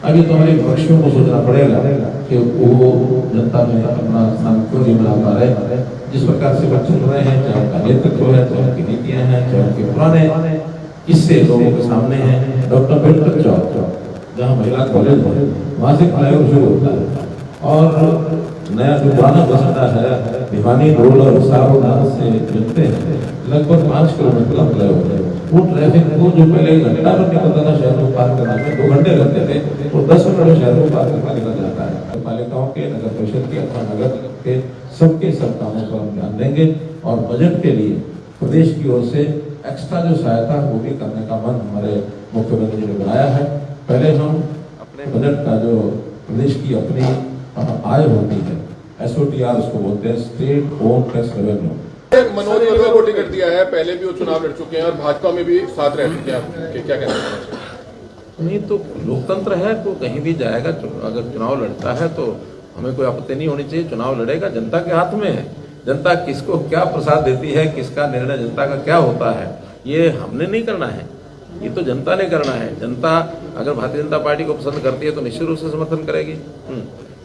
अभी तो हमारे विपक्षियों को सोचना पड़ेगा कि वो जनता में अपना स्थान क्यों नहीं बना पा रहे। जिस प्रकार से वो चल रहे हैं, चाहे उनका नेतृत्व है, चाहे उनकी नीतियां हैं, चाहे उनके पुराने किस्से लोगों के सामने हैं। डॉक्टर अम्बेडकर चौक जहाँ महिला कॉलेज है, वहाँ से फ्लाईओवर शुरू होता है और नया जो पुराना बसता है भिवानी रोड और सारोनाथ से मिलते हैं, लगभग 5 किलोमीटर का फ्लाईओवर है। वो ट्रैफिक को जो पहले घंटा भर निकलता था शहर को पार करने में 2 घंटे लगते थे, वो 10 मिनट में शहर को पार करके निकल जाता है। पालिकाओं के, नगर परिषद के अथवा नगर के सबके सब कामों पर हम ध्यान देंगे और बजट के लिए प्रदेश की ओर से एक्स्ट्रा जो सहायता वो भी करने का मन हमारे मुख्यमंत्री जी ने बनाया है। पहले हम अपने बजट का जो प्रदेश की अपनी आय होती है, SOTR उसको बोलते हैं, state own tax revenue. Manoj Yadav को टिकट दिया है, पहले भी वो चुनाव लड़ चुके हैं और भाजपा में भी साथ रह चुके हैं, क्या कहना चाहिए? नहीं तो लोकतंत्र है, को कहीं भी जाएगा। अगर चुनाव लड़ता है तो हमें कोई आपत्ति नहीं होनी चाहिए। चुनाव लड़ेगा, जनता के हाथ में है। जनता किसको क्या प्रसाद देती है, किसका निर्णय जनता का क्या होता है, ये हमने नहीं करना है, ये तो जनता ने करना है। जनता अगर भारतीय जनता पार्टी को पसंद करती है तो निश्चित रूप से समर्थन करेगी।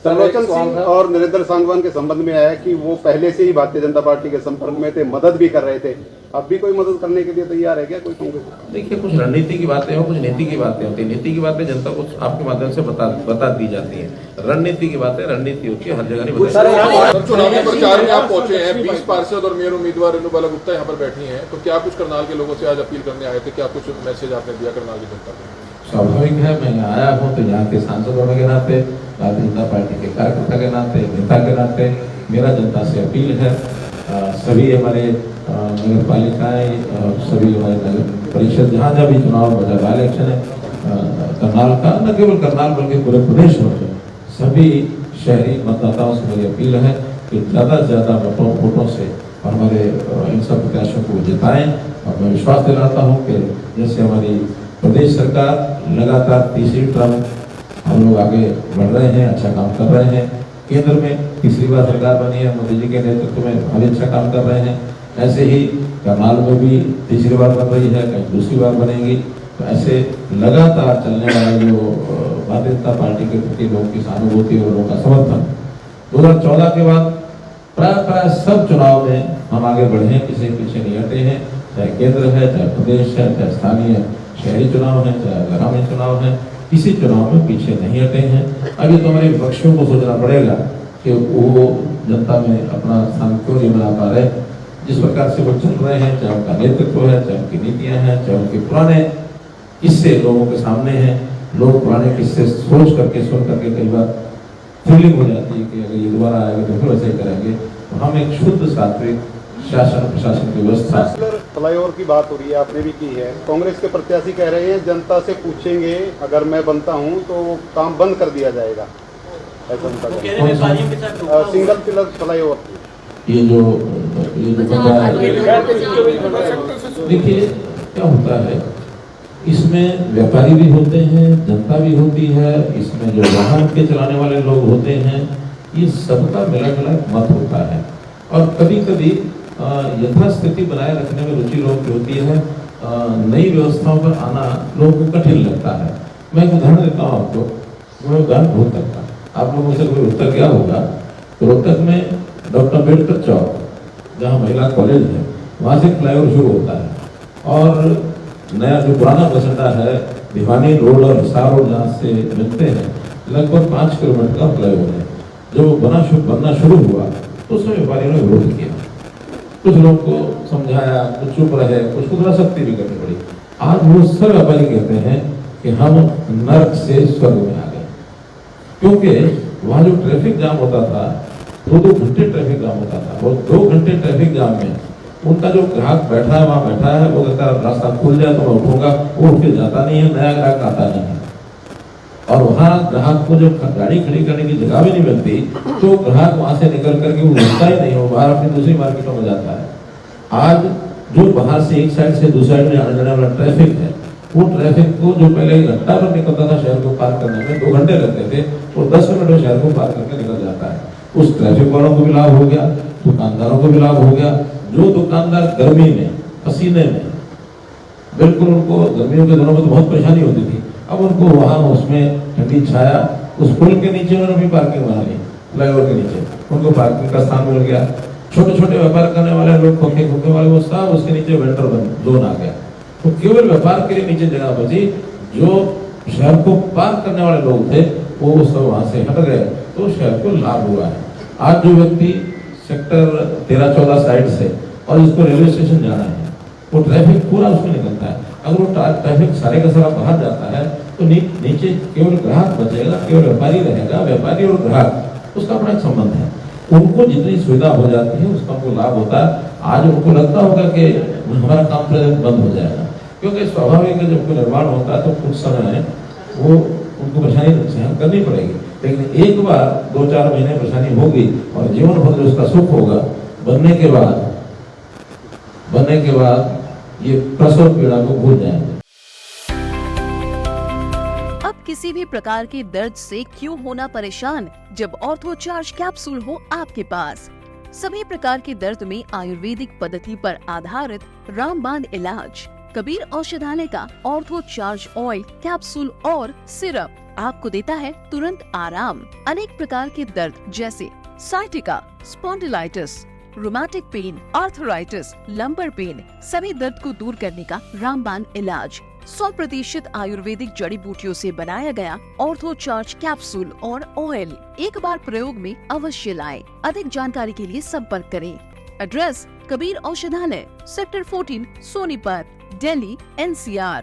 त्रिलोचन सिंह और नरेंद्र सांगवान के संबंध में आया कि वो पहले से ही भारतीय जनता पार्टी के संपर्क में थे, मदद भी कर रहे थे, अब भी कोई मदद करने के लिए तैयार है क्या कोई कांग्रेस? देखिए, कुछ रणनीति की बातें हो, कुछ नीति की बातें होती है। नीति की बातें जनता को आपके माध्यम से बता दी जाती है। रणनीति की बातें रणनीति होती है, हर जगह नहीं बताई। चुनावी प्रचार में आप पहुंचे हैं, 20 पार्षद और मेयर उम्मीदवार रेणु बाला गुप्ता यहाँ पर बैठी हैं, तो क्या कुछ करनाल के लोगों से आज अपील करने आए थे? क्या कुछ मैसेज आपने दिया करनाल की जनता को? स्वाभाविक है, मैं यहाँ आया हूँ तो यहाँ के सांसद होने के नाते, भारतीय जनता पार्टी के कार्यकर्ता के नाते, नेता के नाते मेरा जनता से अपील है। सभी हमारे नगर पालिकाएं, सभी हमारे नगर परिषद जहाँ जहाँ भी चुनाव बाई इलेक्शन है, करनाल का न केवल करनाल बल्कि पूरे प्रदेश में सभी शहरी मतदाताओं से मेरी अपील है कि ज़्यादा से ज़्यादा वोटों से हमारे इन सब प्रत्याशियों को जिताएं। और मैं विश्वास दिलाता हूँ कि जैसे हमारी प्रदेश सरकार लगातार तीसरी टर्म हम लोग आगे बढ़ रहे हैं, अच्छा काम कर रहे हैं। केंद्र में तीसरी बार सरकार बनी है, मोदी जी के नेतृत्व में भारी अच्छा काम कर रहे हैं। ऐसे ही करनाल में भी तीसरी बार बन रही है, कहीं दूसरी बार बनेगी। तो ऐसे लगातार चलने वाले जो भारतीय जनता पार्टी के प्रति लोगों की सहानुभूति और लोगों का समर्थन 2014 के बाद प्राय सब चुनाव में हम आगे बढ़े हैं, किसी पीछे नहीं हटे हैं। चाहे केंद्र है, चाहे प्रदेश है, चाहे स्थानीय शहरी चुनाव है, चाहे ग्रामीण चुनाव है, किसी चुनाव में पीछे नहीं हटे हैं। अभी तो हमारे विपक्षियों को सोचना पड़ेगा कि वो जनता में अपना स्थान क्यों नहीं बना पा रहे। जिस प्रकार से वो चल रहे हैं, चाहे उनका नेतृत्व है, चाहे उनकी नीतियां हैं, चाहे उनके पुराने किस्से लोगों के सामने हैं। लोग पुराने किस्से सुन करके कई बार फीलिंग हो जाती है कि अगर ये दोबारा आएगा तो फिर वैसे करेंगे। तो हम एक शुद्ध सात्विक शासन प्रशासन की व्यवस्था। फ्लाईओवर की बात हो रही है, आपने भी की है। कांग्रेस के प्रत्याशी कह रहे हैं जनता से पूछेंगे, अगर मैं बनता हूं तो काम बंद कर दिया जाएगा, ऐसा उनका सिंगल पिलर फ्लाईओवर। ये जो देखिए क्या होता है, इसमें व्यापारी भी होते हैं, जनता भी होती है, इसमें जो वाहन के चलाने वाले लोग होते हैं, ये सबका मिला जुला मत होता है। और कभी कभी यथास्थिति बनाए रखने में रुचि लोगों की होती है, नई व्यवस्थाओं पर आना लोगों को कठिन लगता है। मैं एक उदाहरण देता हूँ आपको, मैं उदाहरण रोहतक का, आप लोगों से कोई उत्तर क्या होगा तो रोहतक में डॉक्टर अम्बेडकर चौक जहाँ महिला कॉलेज है, वहाँ से फ्लाईओवर शुरू होता है और नया जो पुराना बस अड्डा है भिवानी रोड और हिसार रोड जहाँ से मिलते हैं, लगभग 5 किलोमीटर का फ्लाईओवर है। जो बनना शुरू हुआ तो उसमें व्यापारियों ने विरोध किया, कुछ लोग को समझाया, कुछ चुप रहे, कुछ को थोड़ा सख्ती भी करनी पड़ी। आज वो सब व्यापारी कहते हैं कि हम नर्क से स्वर्ग में आ गए, क्योंकि वहाँ जो ट्रैफिक जाम होता था 2-2 घंटे ट्रैफिक जाम होता था, और 2 घंटे ट्रैफिक जाम में उनका जो ग्राहक बैठा है वहाँ बैठा है, वो कहता है रास्ता खुल जाए तो मैं उठूंगा, वो उठ के जाता नहीं है, नया ग्राहक आता नहीं है। और वहाँ ग्राहक को जब गाड़ी खड़ी करने की जगह भी नहीं मिलती तो ग्राहक वहाँ से निकल करके वो रुकता ही नहीं, वो बाहर अपनी दूसरी मार्केटों में जाता है। आज जो बाहर से एक साइड से दूसरी साइड में आने जाने वाला ट्रैफिक है, वो ट्रैफिक को जो पहले घंटा भर निकलता था शहर को पार करने में 2 घंटे लगते थे, वो 10 मिनट में शहर को पार करके निकल जाता है। उस ट्रैफिक वालों को भी लाभ हो गया, दुकानदारों को भी लाभ हो गया। जो दुकानदार गर्मी में पसीने में, बिल्कुल उनको गर्मियों के दिनों में तो बहुत परेशानी होती थी, अब उनको वहाँ उसमें ठंडी छाया, उस पुल के नीचे उन्होंने भी पार्किंग बना ली, फ्लाईओवर के नीचे उनको पार्किंग का स्थान मिल गया। छोटे छोटे व्यापार करने वाले लोग, खोखे खोखे वाले, वो सब उसके नीचे वेंडर जोन आ गया। तो केवल व्यापार के लिए नीचे जगह बची, जो शहर को पार करने वाले लोग थे वो सब वहाँ से हट गए, तो शहर को लाभ हुआ है। आज जो व्यक्ति सेक्टर 13-14 साइड से और इसको रेलवे स्टेशन जाना है, वो ट्रैफिक पूरा उसमें निकलता है। अगर वो ट्रैफिक सारे का सारा बाहर जाता है तो नीचे केवल ग्राहक बचेगा, केवल व्यापारी रहेगा। व्यापारी और ग्राहक उसका अपना एक संबंध है, उनको जितनी सुविधा हो जाती है उसका उनको लाभ होता है। आज उनको लगता होगा कि हमारा काम बंद हो जाएगा, क्योंकि स्वाभाविक है जब कोई निर्माण होता है तो कुछ समय वो उनको परेशानी सहन करनी पड़ेगी, लेकिन एक बार 2-4 महीने परेशानी होगी और जीवन भर जो उसका सुख होगा, बनने के बाद ये प्रसव पीड़ा को भूल जाएंगे। अब किसी भी प्रकार के दर्द से क्यों होना परेशान, जब ऑर्थोचार्ज कैप्सूल हो आपके पास। सभी प्रकार के दर्द में आयुर्वेदिक पद्धति पर आधारित रामबाण इलाज। कबीर औषधालय का ऑर्थोचार्ज ऑयल, कैप्सूल और सिरप आपको देता है तुरंत आराम। अनेक प्रकार के दर्द जैसे sciatica, spondylitis, rheumatic pain, arthritis, lumbar pain, सभी दर्द को दूर करने का रामबाण इलाज 100% आयुर्वेदिक जड़ी बूटियों से बनाया गया ऑर्थोचार्ज कैप्सूल और ऑयल एक बार प्रयोग में अवश्य लाएं। अधिक जानकारी के लिए संपर्क करें। एड्रेस: कबीर औषधालय, सेक्टर 14, सोनीपत, दिल्ली, NCR।